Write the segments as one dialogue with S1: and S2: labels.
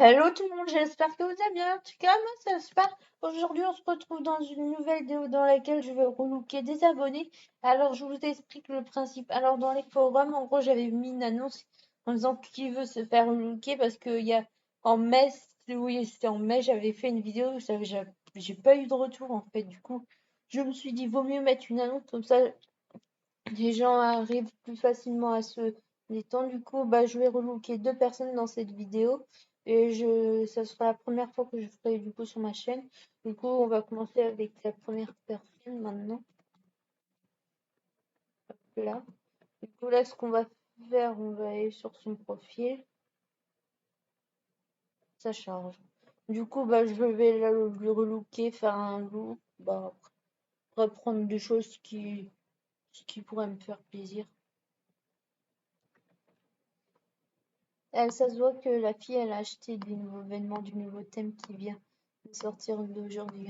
S1: Hello tout le monde, j'espère que vous allez bien. En tout cas, moi ça se passe. Aujourd'hui, on se retrouve dans une nouvelle vidéo dans laquelle je vais relooker des abonnés. Alors, je vous explique le principe. Alors, dans les forums, en gros, j'avais mis une annonce en disant qui veut se faire relooker parce qu'il y a en mai, oui, c'était en mai, j'avais fait une vidéo, j'ai pas eu de retour en fait. Du coup, je me suis dit, vaut mieux mettre une annonce comme ça, les gens arrivent plus facilement à se détendre. Du coup, bah, je vais relooker deux personnes dans cette vidéo. Et ça sera la première fois que je ferai du coup sur ma chaîne. Du coup, on va commencer avec la première personne maintenant. Là. Du coup, là, ce qu'on va faire, on va aller sur son profil. Ça charge. Du coup, bah, je vais là lui relooker, faire un look. Bah, reprendre des choses qui pourraient me faire plaisir. Ça se voit que la fille, elle a acheté des nouveaux vêtements, du nouveau thème qui vient de sortir d'aujourd'hui.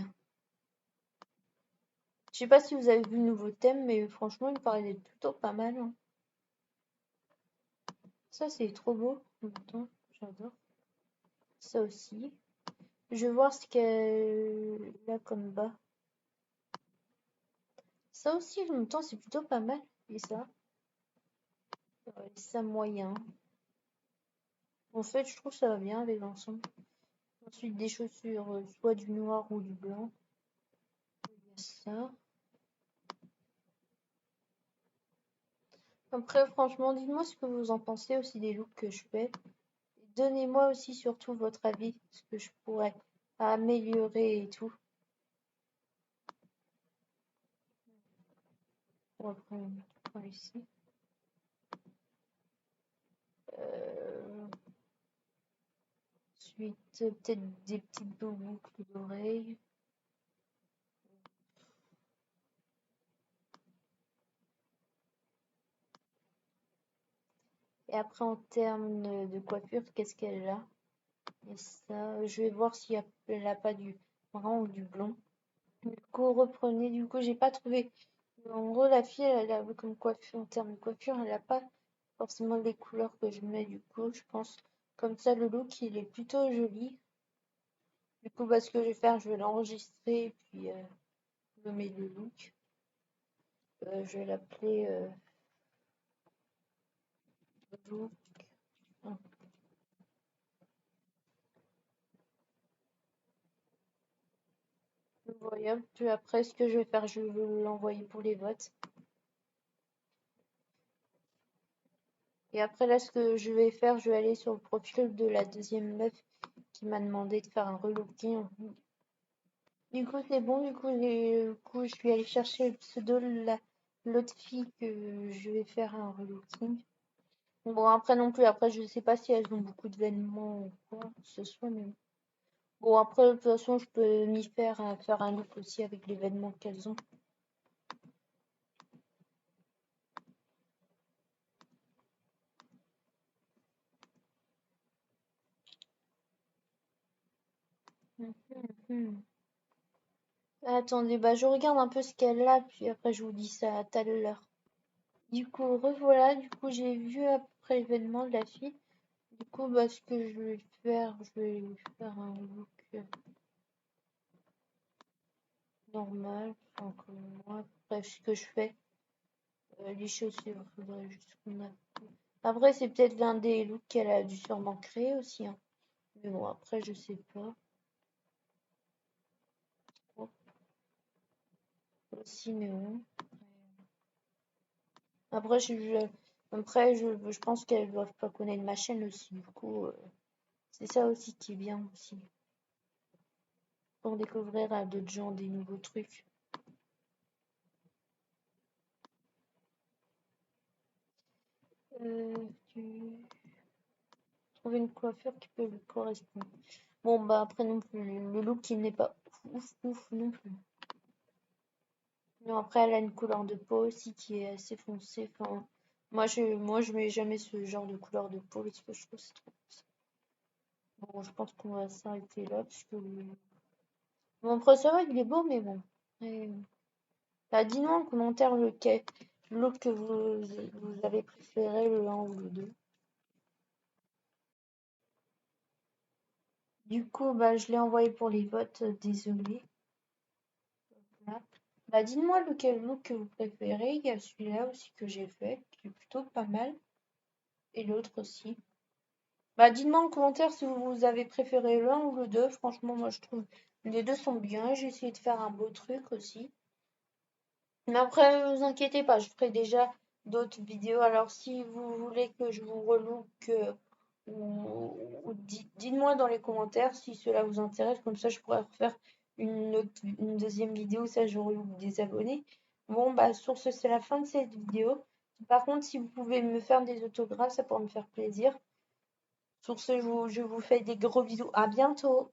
S1: Je sais pas si vous avez vu le nouveau thème, mais franchement, il me paraît être plutôt pas mal. Hein. Ça, c'est trop beau. Attends, j'adore. Ça aussi. Je vais voir ce qu'elle a comme bas. Ça aussi, en même temps, c'est plutôt pas mal. Et ça moyen. En fait, je trouve que ça va bien avec l'ensemble. Ensuite, des chaussures, soit du noir ou du blanc. Il y a ça. Après, franchement, dites-moi ce que vous en pensez aussi des looks que je fais. Donnez-moi aussi surtout votre avis, ce que je pourrais améliorer et tout. On va prendre ici. Ensuite, peut-être des petites boucles d'oreilles. Et après, en termes de coiffure, qu'est-ce qu'elle a? Et ça, je vais voir si elle n'a pas du brun ou du blond. Du coup, reprenez. Du coup, j'ai pas trouvé. En gros, la fille, elle a comme coiffure, en termes de coiffure, elle n'a pas forcément les couleurs que je mets. Du coup, je pense comme ça, le look, il est plutôt joli. Du coup, bah, ce que je vais faire, je vais l'enregistrer et puis je mets le look. Je vais l'appeler look. Voilà. Puis après, ce que je vais faire, je vais l'envoyer pour les votes. Et après, là, ce que je vais faire, je vais aller sur le profil de la deuxième meuf qui m'a demandé de faire un relooking. Du coup, c'est bon. Du coup, je vais aller chercher le pseudo de l'autre fille que je vais faire un relooking. Bon, après non plus, après, je sais pas si elles ont beaucoup de vêtements ou quoi, ce soit, mais bon, après, de toute façon, je peux m'y faire à faire un look aussi avec les vêtements qu'elles ont. Attendez, bah je regarde un peu ce qu'elle a, puis après je vous dis ça à tout à l'heure. Du coup, revoilà, du coup j'ai vu après l'événement de la fille. Du coup, bah ce que je vais faire, je vais lui faire un look normal, enfin comme moi. Après, ce que je fais, les chaussures, faudrait juste qu'on a. Après, c'est peut-être l'un des looks qu'elle a dû sûrement créer aussi, hein. Mais bon, après, je sais pas. Oh, aussi, mais bon. Après, je pense qu'elles doivent pas connaître ma chaîne aussi. Du coup, c'est ça aussi qui est bien aussi. Pour découvrir à d'autres gens des nouveaux trucs. Tu trouver une coiffure qui peut lui correspondre. Bon, bah après non plus. Le look, il n'est pas ouf non plus. Non, après, elle a une couleur de peau aussi qui est assez foncée. Enfin, moi, je mets jamais ce genre de couleur de peau parce que je trouve que c'est trop. Bon, je pense qu'on va s'arrêter là parce que. Bon, après, ça va, il est beau, mais bon. Et, bah, dis-nous en commentaire lequel look que vous avez préféré, le 1 ou le 2. Du coup, bah, je l'ai envoyé pour les votes, désolé. Voilà. Bah, dites-moi lequel look que vous préférez. Il y a celui-là aussi que j'ai fait, qui est plutôt pas mal. Et l'autre aussi. Bah, dites-moi en commentaire si vous avez préféré l'un ou le deux. Franchement, moi, je trouve les deux sont bien. J'ai essayé de faire un beau truc aussi. Mais après, ne vous inquiétez pas, je ferai déjà d'autres vidéos. Alors, si vous voulez que je vous relook ou dites-moi dans les commentaires si cela vous intéresse. Comme ça, je pourrais refaire une deuxième vidéo. Ça, je relook des abonnés. Bon, bah, sur ce, c'est la fin de cette vidéo. Par contre, si vous pouvez me faire des autographes, ça pourrait me faire plaisir. Sur ce, je vous fais des gros bisous. À bientôt!